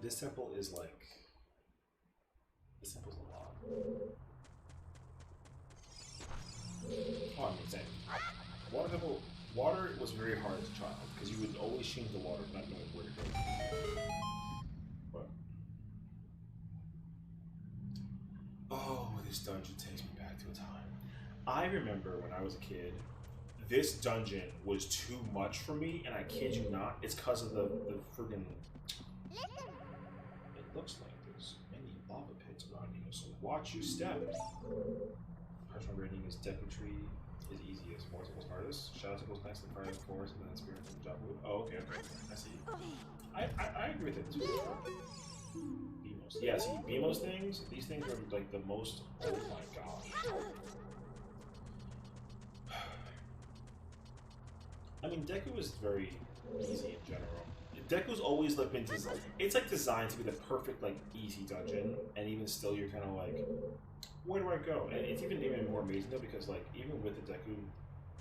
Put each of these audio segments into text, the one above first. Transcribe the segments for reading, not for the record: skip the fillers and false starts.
this temple is like this temple's a lot. Oh, I'm insane. Water temple. Water was very hard as a child because you would always change the water, not knowing where to go. But oh, this dungeon takes me back to a time. I remember when I was a kid, this dungeon was too much for me, and I kid you not, it's because of the friggin'. It looks like there's many lava pits around here, so watch your step. Personal rating is Deku Tree is easiest, More Temple's hardest. Shadow Temple's next, and Fire of the Forest, and then Spirit from Jabu. Oh, okay, okay, I see. I agree with it too. Beamos. Yeah, see, Beamos things, these things are like the most, oh my gosh. I mean, Deku is very easy in general. Deku's always like been designed. It's like designed to be the perfect like easy dungeon, and even still, you're kind of like, where do I go? And it's even more amazing though because like even with the Deku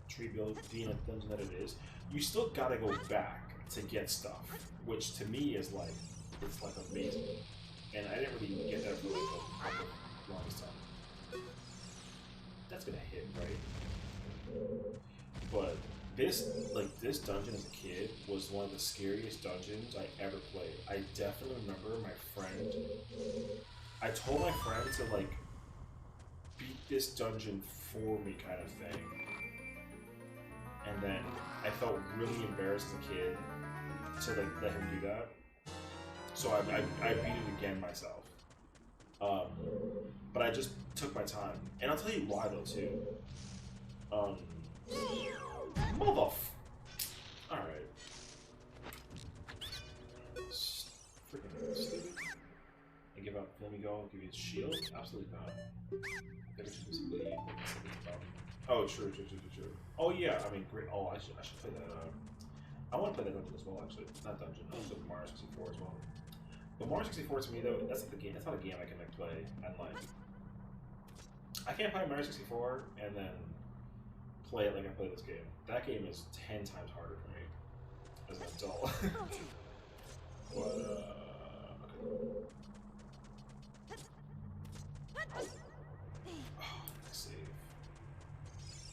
tree build being a dungeon that it is, you still gotta go back to get stuff, which to me is like it's like amazing. And I didn't really get that for like the longest time. That's gonna hit, right? But this dungeon as a kid was one of the scariest dungeons I ever played. I definitely remember my friend. I told my friend to like beat this dungeon for me, kind of thing. And then I felt really embarrassed as a kid to like let him do that. So I beat it again myself. But I just took my time, and I'll tell you why though too. Alright. Freaking stupid. I give up. Let me go. Give you a shield? Absolutely not. Oh, true. Oh, yeah. I mean, great. Oh, I should play that. I want to play that dungeon as well, actually. Not dungeon. I also Mario 64 as well. But Mario 64 to me, though, that's like the game. That's not a game I can like play and like. I can't play Mario 64 and then play it like I play this game. That game is 10 times harder for me as an adult. But okay. Oh, save.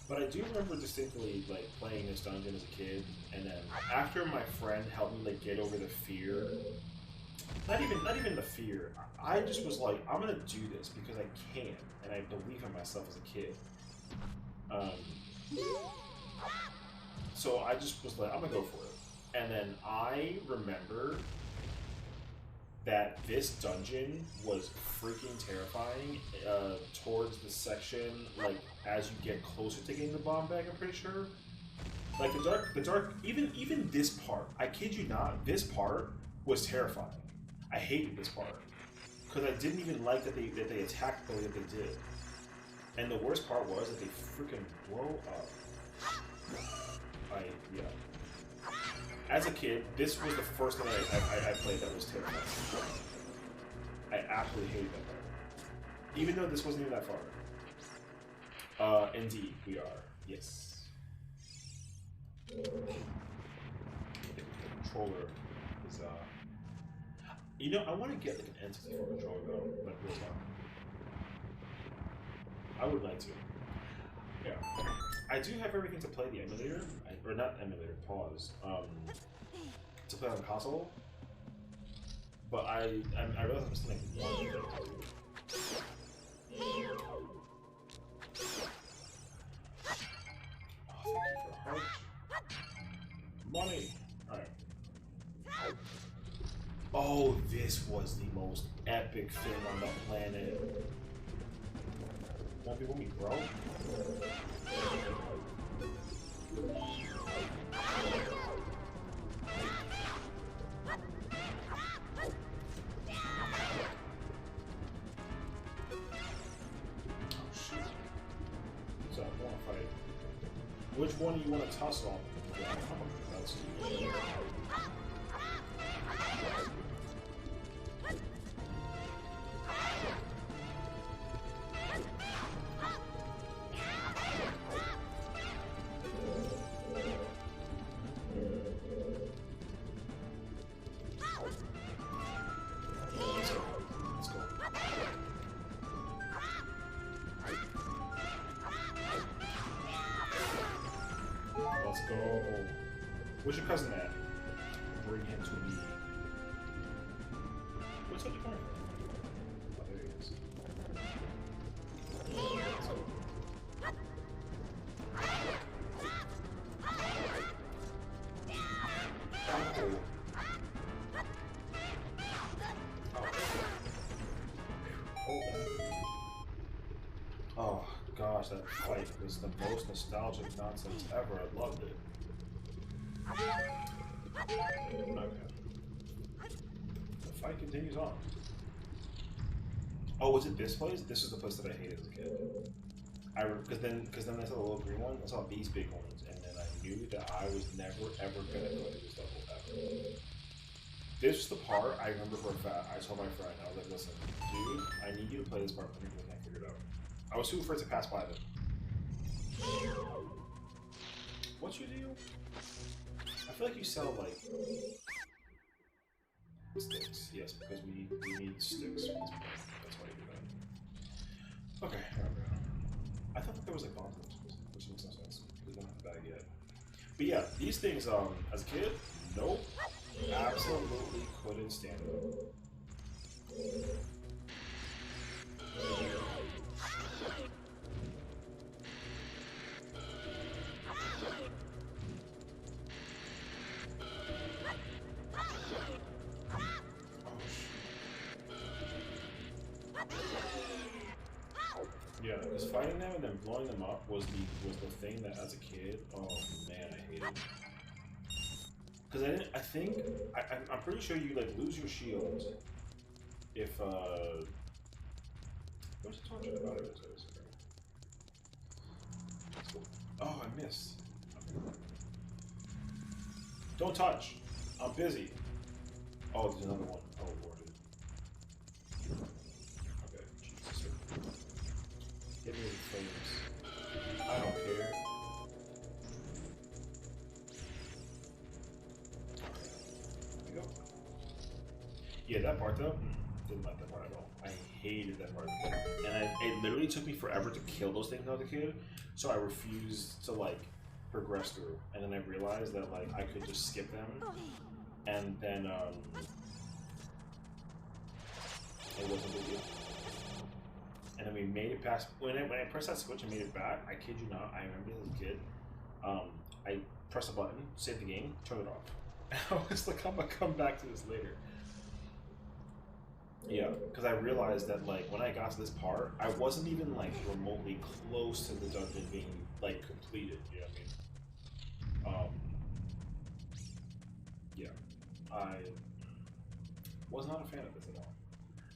But I do remember distinctly like playing this dungeon as a kid, and then after my friend helped me like get over the fear. Not even the fear. I just was like, I'm gonna do this because I can, and I believe in myself as a kid. So I just was like, I'm gonna go for it. And then I remember that this dungeon was freaking terrifying towards the section, like, as you get closer to getting the bomb bag, I'm pretty sure. Like, the dark, even this part, I kid you not, this part was terrifying. I hated this part. Because I didn't even like that they attacked the way that they did. And the worst part was that they freaking blow up. Yeah. As a kid, this was the first thing I played that was terrifying. I absolutely hated that part. Even though this wasn't even that far. Indeed, we are. Yes. The controller is, you know, I want to get like an N64 controller though, like real talk. I would like to. Yeah. I do have everything to play the emulator, or not emulator, pause, to play on console, but I realize I'm still like one thing to do. Oh, thank you for a heart. Money! Alright. Oh, this was the most epic thing on the planet. Won't be with me, bro. So I want to fight. Which one do you want to tussle on? Let's see. Where's your cousin at? Bring him to me. Where's he coming from? Oh, there he is. Oh gosh, that fight was the most nostalgic nonsense ever. I loved it. Okay. The fight continues on. Oh, was it this place? This is the place that I hated as a kid. Because then I saw the little green one. I saw these big ones, and then I knew that I was never ever gonna go to this level ever. This was the part I remember for a fact. I told my friend, I was like, "Listen, dude, I need you to play this part for me because I can't figure it out." I was too afraid to pass by them. What's your deal? I feel like you sell like sticks. Yes, because we need sticks for this point. That's why you do that. Okay, remember. I thought that there was like bombs, which makes no sense. We don't have the bag yet. But yeah, these things, as a kid, nope, absolutely couldn't stand them. Yeah, because fighting them and then blowing them up was the thing that as a kid, oh man, I hated. Because I'm pretty sure you like lose your shield if where's the torture about it? Oh, I missed. Don't touch. I'm busy. Oh, there's another one. Oh, aborted. Okay, Jesus. Hit me with flames. I don't care. There we go. Yeah, that part though, didn't like that part at all. I hated that part. And it literally took me forever to kill those things as a kid, so I refused to like progress through. And then I realized that like I could just skip them, and then it wasn't a big deal. And then we made it past. When I pressed that switch and made it back, I kid you not, I remember as a kid, I pressed a button, saved the game, turned it off. I was like, I'm gonna come back to this later. Yeah, because I realized that like when I got to this part, I wasn't even like remotely close to the dungeon being like completed. You know what I mean? Yeah, I was not a fan of this at all.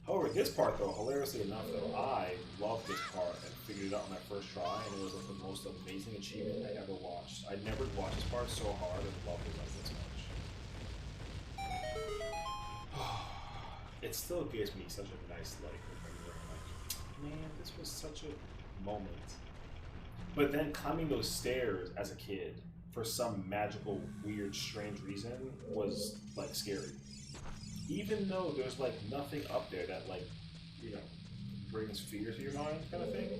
However, this part though, hilariously enough though, I loved this part and figured it out on my first try, and it was like the most amazing achievement I ever watched. I never watched this part so hard and loved it like this much. It still gives me such a nice like remembering, like, man, this was such a moment. But then climbing those stairs as a kid for some magical, weird, strange reason was like scary. Even though there's like nothing up there that like, you know, brings fear to your mind kind of thing,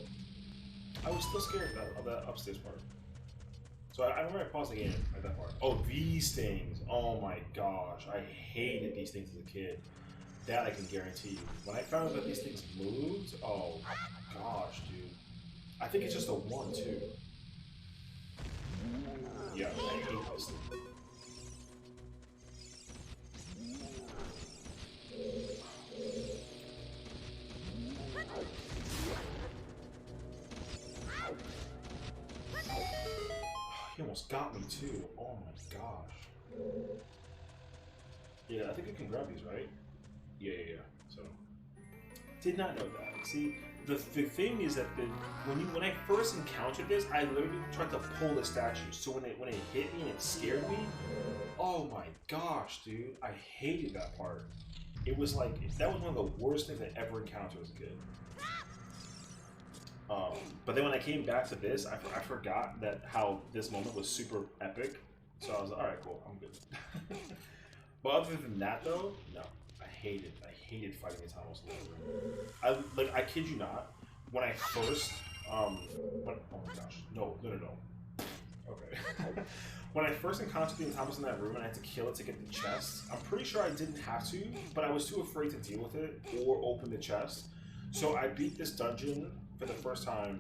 I was still scared of that upstairs part. So I remember I paused the game at that part. Oh, these things. Oh my gosh. I hated these things as a kid. That I can guarantee you. When I found out that these things moved, oh gosh, dude. I think it's just a one, too. Yeah, I hate this thing. He almost got me, too. Oh my gosh. Yeah, I think you can grab these, right? Yeah. So, did not know that. See, the thing is that when I first encountered this, I literally tried to pull the statue. So when it hit me and it scared me, oh my gosh, dude, I hated that part. It was like that was one of the worst things I ever encountered as a kid. But then when I came back to this, I forgot that how this moment was super epic. So I was like, all right, cool, I'm good. But other than that, though, no. I hated fighting this almost over. I kid you not. When I first, oh my gosh, no. Okay. When I first encountered the Thomas in that room and I had to kill it to get the chest, I'm pretty sure I didn't have to, but I was too afraid to deal with it or open the chest. So I beat this dungeon for the first time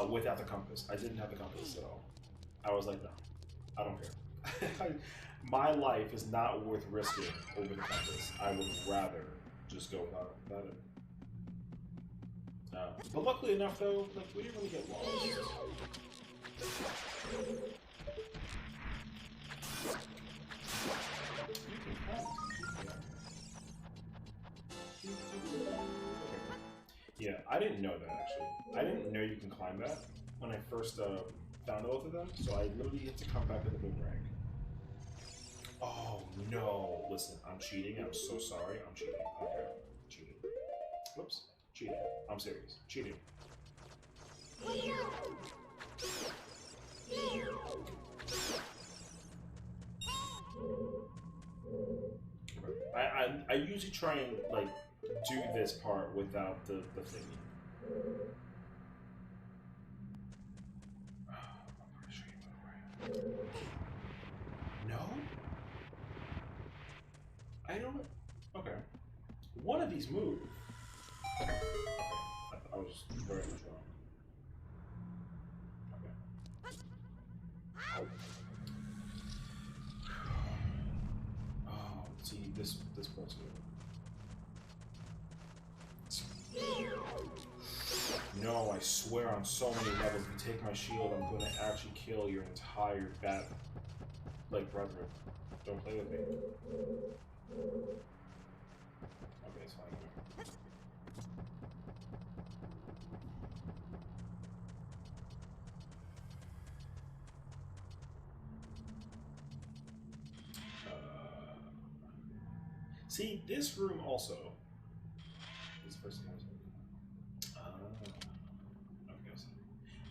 without the compass. I didn't have the compass at all. I was like, no, I don't care. My life is not worth risking over the compass. I would rather just go without it. But luckily enough, though, like we didn't really get lost. Yeah, I didn't know that actually. I didn't know you can climb that when I first found both of them, so I literally had to come back with a boomerang. Oh no! Listen, I'm cheating. I'm so sorry. I'm cheating. Okay, cheating. Whoops, cheating. I'm serious. Cheating. I usually try and like do this part without the thingy. I'm pretty sure you went away. No? I don't. Okay. One of these move. Okay. I was very much wrong. Okay. Oh, see this part's good. No, I swear on so many levels, if you take my shield, I'm gonna actually kill your entire bat, like, brethren. Don't play with me. Okay, it's fine. See, this room also. This person has.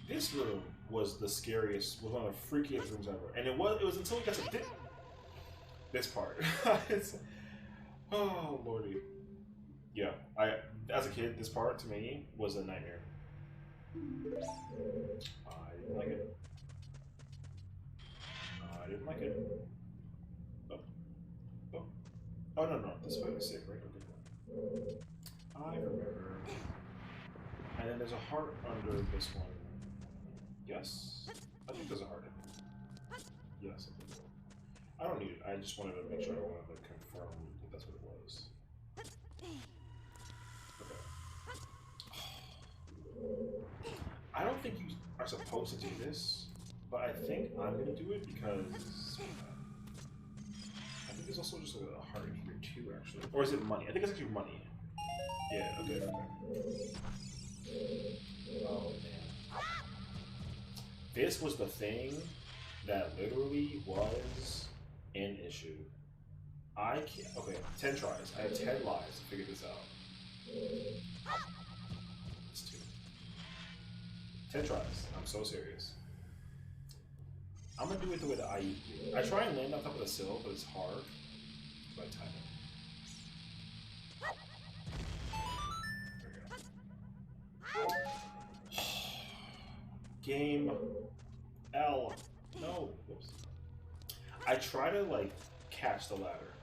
This room was the scariest, was one of the freakiest rooms ever, and it was until we got to this part. Oh lordy, yeah. As a kid, this part to me was a nightmare. I didn't like it. I didn't like it. Oh no, this way was safe, right? Okay. I remember. And then there's a heart under this one. Yes? I think there's a heart in there. Yes, I think so. I don't need it. I just wanted to make sure I wanted to confirm that that's what it was. Okay. I don't think you are supposed to do this, but I think I'm going to do it because I think there's also just a heart in here too, actually. Or is it money? I think it's actually money. Yeah, okay. Oh, man. This was the thing that literally was an issue. I can't. Okay, 10 tries. I have 10 lives to figure this out. It's 2. 10 tries. I'm so serious. I'm gonna do it the way that I usually do. I try and land on top of the sill, but it's hard. By timing. There we go. Game L. No. Whoops. I try to like catch the ladder.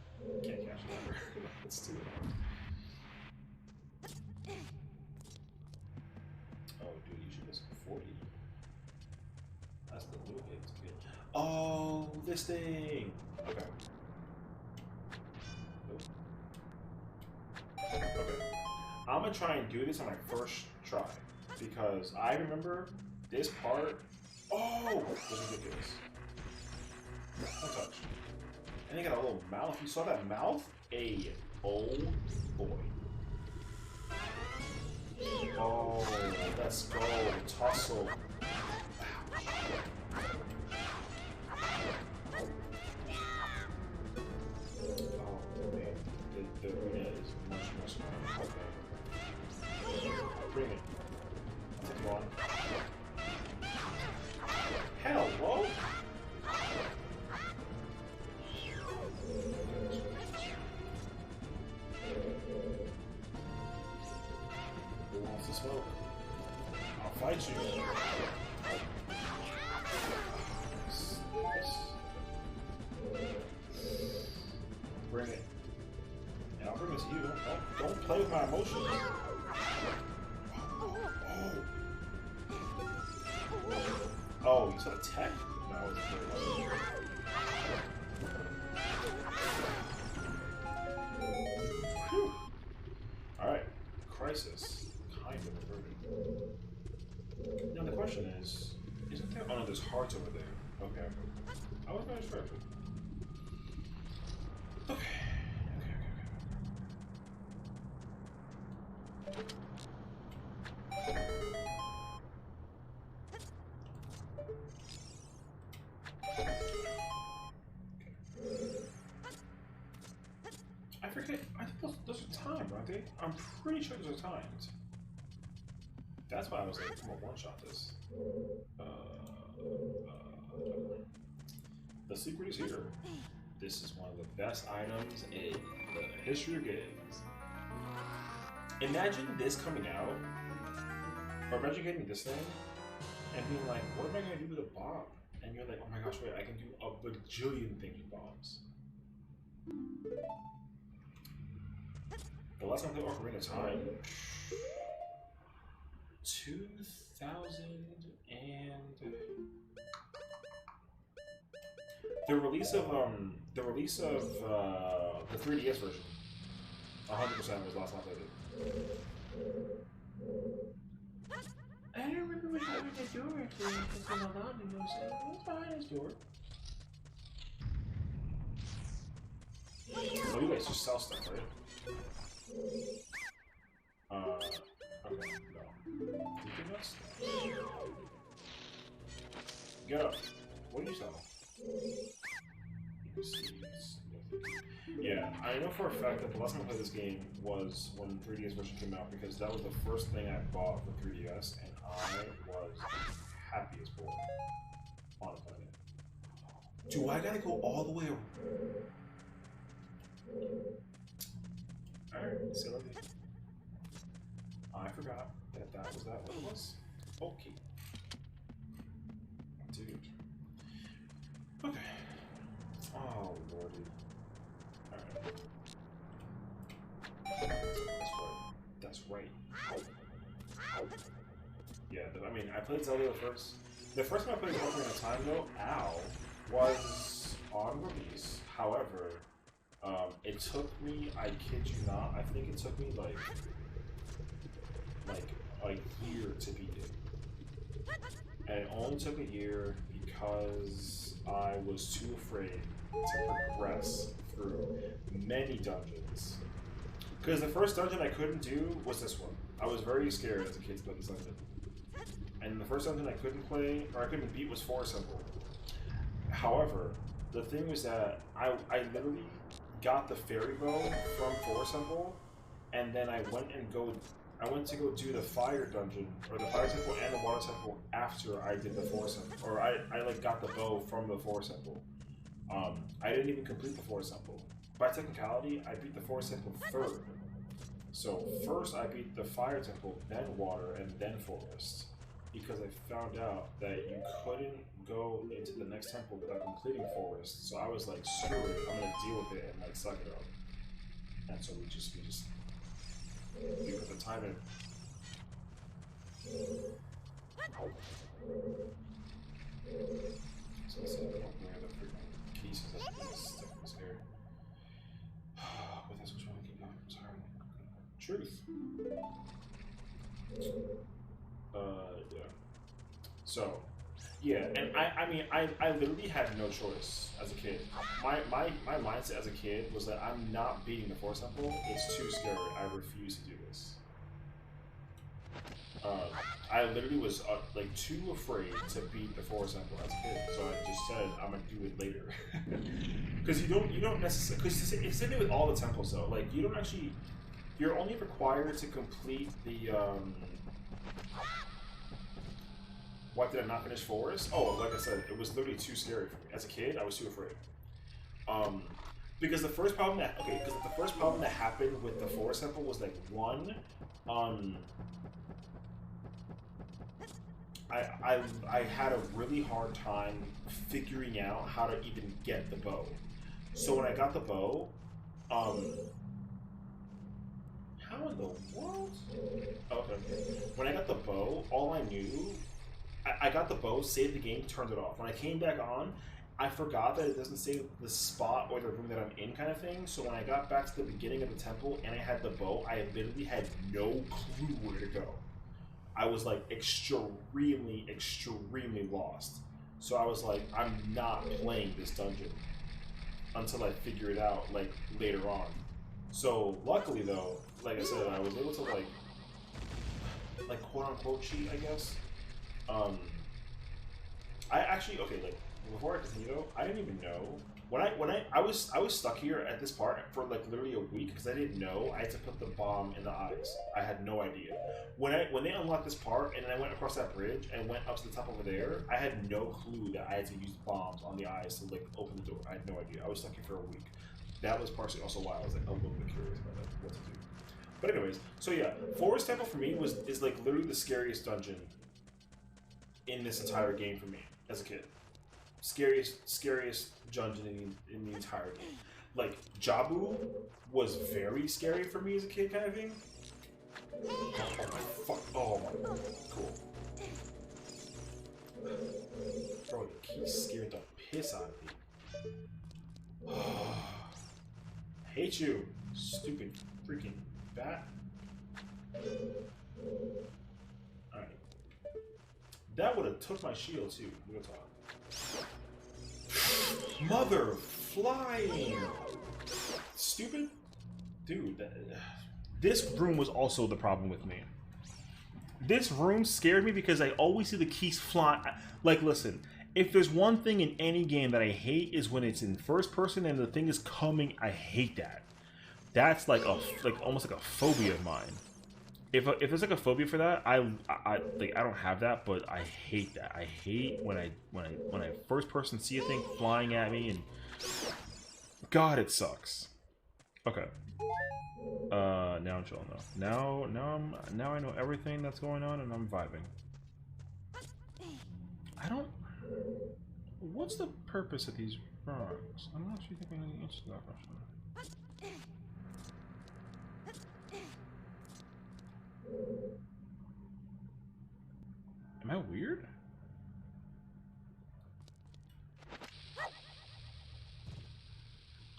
Can't catch the ladder. It's too hard. Oh, dude, you should listen to 40. That's the little hit. Oh, this thing. Okay. Okay. I'm gonna try and do this on my first try because I remember this part. Oh, this is ridiculous. Don't touch. And they got a little mouth. You saw that mouth? Oh boy. Oh, let's go. Tussle. Oh man, the arena is much smaller. Okay. Bring it. Come on. Hello? Who wants to smoke? I'll fight you. to you. Don't play with my emotions. Oh, you saw the tech? That was very lucky. Alright. Crisis. Kind of averted. Now the question is, isn't there... Oh no, there's hearts over there. Okay. I was very distracted. Okay. I forget. I think those are timed, aren't they? I'm pretty sure those are timed. That's why I was like, come on, one-shot this. The secret is here. This is one of the best items in the history of games. Imagine this coming out, or imagine getting this thing, and being like, what am I going to do with a bomb? And you're like, oh my gosh, wait, I can do a bajillion things with bombs. The last time I played Ocarina of Time, 2000 and... The release of the 3DS version, 100% was the last time I played it. I don't remember which way the door actually is going on, you know what I'm saying? What's behind this door? Oh, you guys just sell stuff, right? Okay, no. You can not sell. Get up. What do you sell? Yeah, I know for a fact that the last time I played this game was when the 3DS version came out because that was the first thing I bought for 3DS and I was happy as boy on the planet. Do I gotta go all the way around? Alright, silly. I forgot that that was what it was. Okay. Dude. Okay. Oh, lordy. Alright. That's right. Yeah, I mean, I played Zelda the first time I played Ocarina of Time, though, was on release. However, it took me, I kid you not, I think it took me like a year to beat it. And it only took a year because I was too afraid to progress through many dungeons. Because the first dungeon I couldn't do was this one. I was very scared as a kid to play this dungeon. And the first dungeon I couldn't play, or I couldn't beat, was Forest Temple. However, the thing was that I literally got the fairy bow from Forest Temple, and then I went to go do the fire dungeon, or the fire temple and the water temple after I did the Forest Temple, or I like got the bow from the Forest Temple. I didn't even complete the Forest Temple. By technicality, I beat the Forest Temple third. So first I beat the fire temple, then water, and then forest. Because I found out that you couldn't go into the next temple without completing forest. So I was like, screw it, I'm gonna deal with it and like suck it up. And so we put the time in. So let's see, I don't know where the freaking keys is at this stuff is here. But that's which one I keep going. Sorry. Truth. Yeah. So, yeah, and I mean, I literally had no choice as a kid. My mindset as a kid was that I'm not beating the Forest Temple. It's too scary. I refuse to do this. I literally was like too afraid to beat the Forest Temple as a kid, so I just said I'm gonna do it later. Because you don't necessarily, because it's the same with all the temples though. Like you don't actually, you're only required to complete the Why did I not finish Forest? Oh, like I said, it was literally too scary for me. As a kid, I was too afraid. Because the first problem that happened with the Forest Temple was like one, I had a really hard time figuring out how to even get the bow. So when I got the bow, knew, I got the bow, saved the game, turned it off. When I came back on, I forgot that it doesn't save the spot or the room that I'm in, kind of thing. So when I got back to the beginning of the temple and I had the bow, I literally had no clue where to go. I was like extremely, extremely lost. So I was like, I'm not playing this dungeon until I figure it out, like, later on. So luckily though, like I said, I was able to like quote unquote cheat, I guess. I actually, okay, like, before I continue though, I didn't even know I was stuck here at this part for like literally a week because I didn't know I had to put the bomb in the eyes. I had no idea. When they unlocked this part and then I went across that bridge and went up to the top over there, I had no clue that I had to use bombs on the eyes to like open the door. I had no idea. I was stuck here for a week. That was partially also why I was like a little bit curious about like, what to do. But anyways, so yeah, Forest Temple for me is like literally the scariest in this entire game for me as a kid. Scariest dungeon in the entire game. Like, Jabu was very scary for me as a kid, kind of thing. Oh my fuck! Oh my, cool. Bro, the key scared the piss out of me. I hate you, stupid freaking bat. Alright. That would have took my shield too. We're gonna talk. Mother flying! Stupid? Dude, this room was also the problem with me. This room scared me because I always see the keys fly. Like, listen, if there's one thing in any game that I hate is when it's in first person and the thing is coming, I hate that. That's like almost like a phobia of mine. If there's like a phobia for that, I don't have that, but I hate that. I hate when I first person see a thing flying at me, and God, it sucks. Okay. Now I'm chilling though. Now I know everything that's going on, and I'm vibing. I don't. What's the purpose of these rocks? I'm not actually thinking any answer to that question. Am I weird?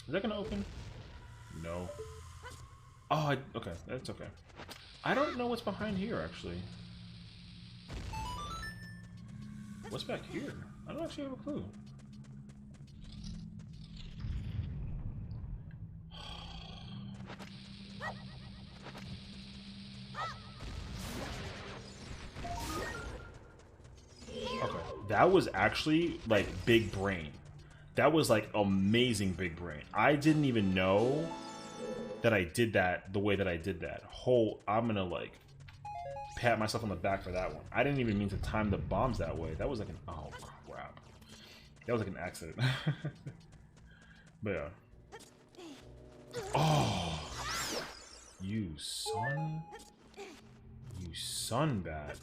Is that gonna open? No. Oh, okay, that's okay. I don't know what's behind here, actually. What's back here? I don't actually have a clue. Okay, that was actually like big brain. That was like amazing big brain. I didn't even know that I did that the way that I did that. I'm gonna like pat myself on the back for that one. I didn't even mean to time the bombs that way. That was like an, oh crap. That was like an accident. But yeah. Oh, you son bat.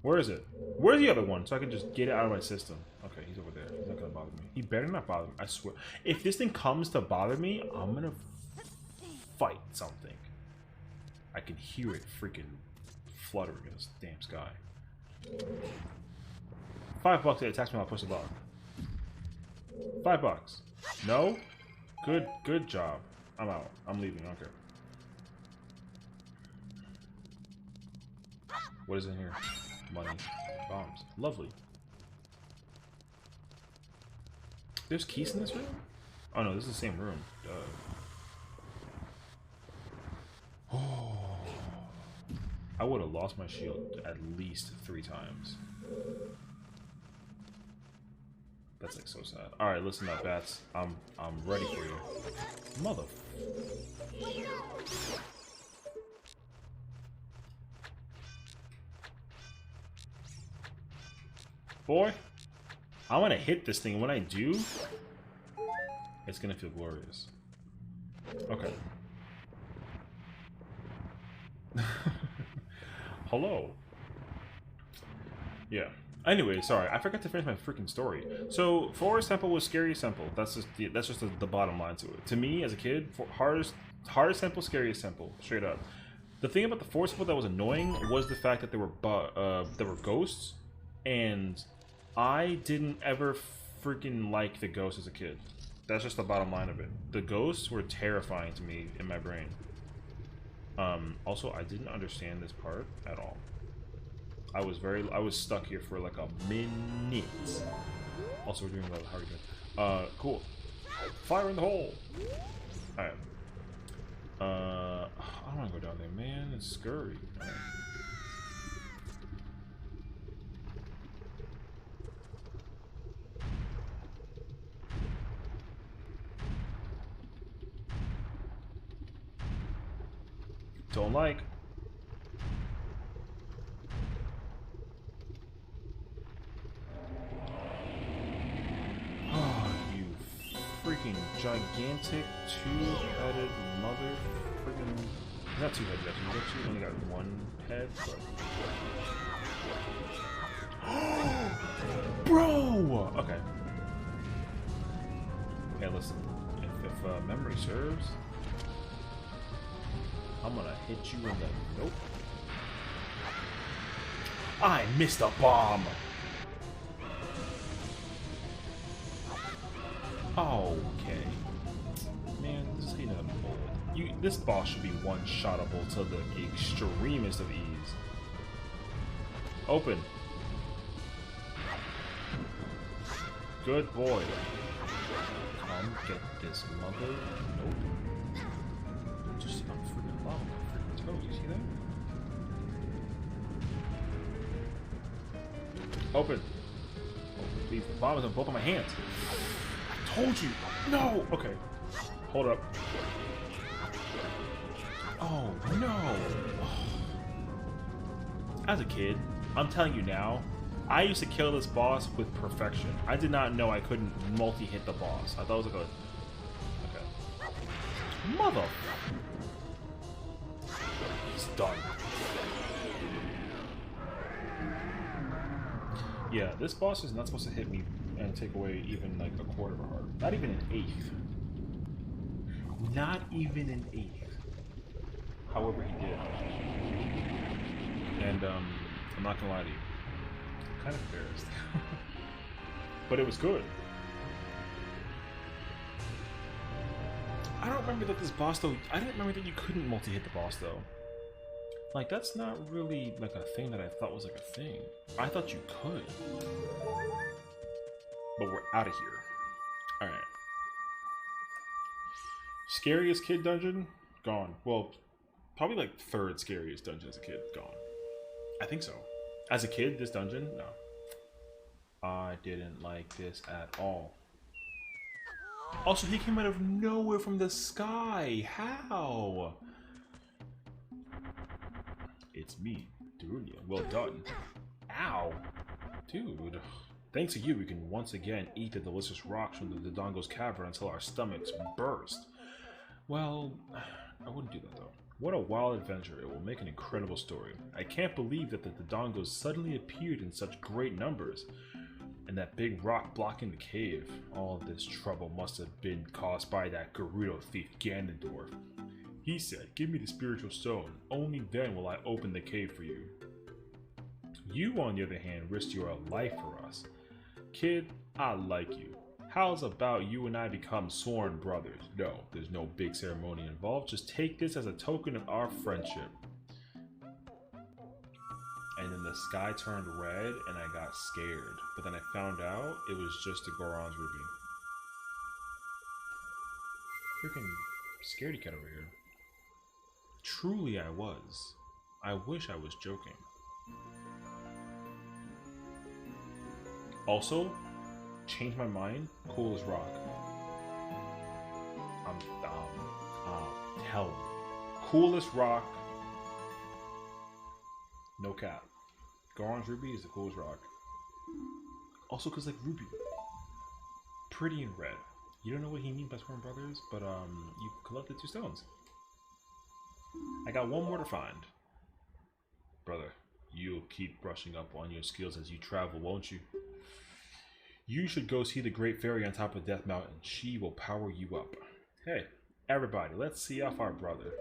Where is it? Where's the other one? So I can just get it out of my system. Okay, he's over there. He's not gonna bother me. He better not bother me. I swear. If this thing comes to bother me, I'm gonna fight something. I can hear it freaking fluttering in this damn sky. $5 it attacks me while I push the button. $5. No? Good job. I'm out. I'm leaving. I don't care. What is in here? Money. Bombs. Lovely. There's keys in this room? Oh no, this is the same room. Duh. Oh. I would have lost my shield at least 3 times. That's like so sad. Alright, listen up, bats. I'm ready for you. Mother. Boy, I'm gonna hit this thing. When I do, it's gonna feel glorious. Okay. Hello. Yeah. Anyway, sorry, I forgot to finish my freaking story. So, Forest Temple was scariest temple. That's just the bottom line to it. To me, as a kid, hardest temple, scariest temple, straight up. The thing about the force people that was annoying was the fact that there were ghosts, and I didn't ever freaking like the ghosts as a kid. That's just the bottom line of it. The ghosts were terrifying to me in my brain. Also, I didn't understand this part at all. I was stuck here for like a minute. Also, we're doing well. How are you doing? Cool. Fire in the hole. All right. I don't want to go down there, man. It's scary. All right. Don't like. Oh, you freaking gigantic two-headed mother freaking. Not two-headed, actually. You actually only got one head, but. Bro! Okay. Hey, listen. If memory serves, I'm gonna hit you in the... Nope. I missed a bomb! Okay. Man, this is gonna... This boss should be one-shottable to the extremest of ease. Open. Good boy. Come get this mother... Nope. Just I'm freaking lava my freaking toes. You see that? Open. Open, please. The bomb is on both of my hands. I told you. No. Okay. Hold up. Oh no. As a kid, I'm telling you now, I used to kill this boss with perfection. I did not know I couldn't multi-hit the boss. I thought it was like a... Okay. Mother... He's done. Yeah, this boss is not supposed to hit me and take away even like a quarter of a heart. Not even an eighth. Not even an eighth. However, he did. And I'm not gonna lie to you. I'm kind of embarrassed. But it was good. I don't remember that this boss though. I didn't remember that you couldn't multi-hit the boss though. Like, that's not really like a thing that I thought was like a thing. I thought you could. But we're out of here. Alright. Scariest kid dungeon? Gone. Well, probably like third scariest dungeon as a kid. Gone. I think so. As a kid, this dungeon? No. I didn't like this at all. Also, he came out of nowhere from the sky. How? It's me, Darunia. Well done. Ow. Dude. Thanks to you, we can once again eat the delicious rocks from the Dodongo's cavern until our stomachs burst. Well, I wouldn't do that though. What a wild adventure. It will make an incredible story. I can't believe that the Dodongos suddenly appeared in such great numbers. And that big rock blocking the cave. All of this trouble must have been caused by that Gerudo thief Ganondorf. He said, "Give me the spiritual stone. Only then will I open the cave for you." You, on the other hand, risked your life for us. Kid, I like you. How's about you and I become sworn brothers? No, there's no big ceremony involved. Just take this as a token of our friendship. And then the sky turned red and I got scared. But then I found out it was just a Goron's ruby. Freaking scaredy cat over here. Truly I was. I wish I was joking. Also, changed my mind. Cool as rock. Hell. Coolest rock. No cap. Goron's ruby is the coolest rock. Also, cause like ruby, pretty and red. You don't know what he means by sworn brothers, but you collected 2 stones. I got 1 more to find. Brother, you'll keep brushing up on your skills as you travel, won't you? You should go see the Great Fairy on top of Death Mountain. She will power you up. Hey, everybody, let's see off our brother.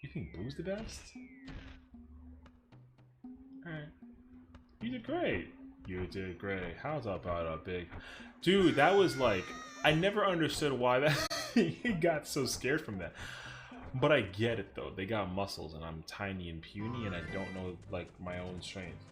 You think Boo's the best? Alright. You did great. You did great. How's about a big... Dude, that was like... I never understood why that... he got so scared from that. But I get it, though. They got muscles, and I'm tiny and puny, and I don't know, like, my own strength.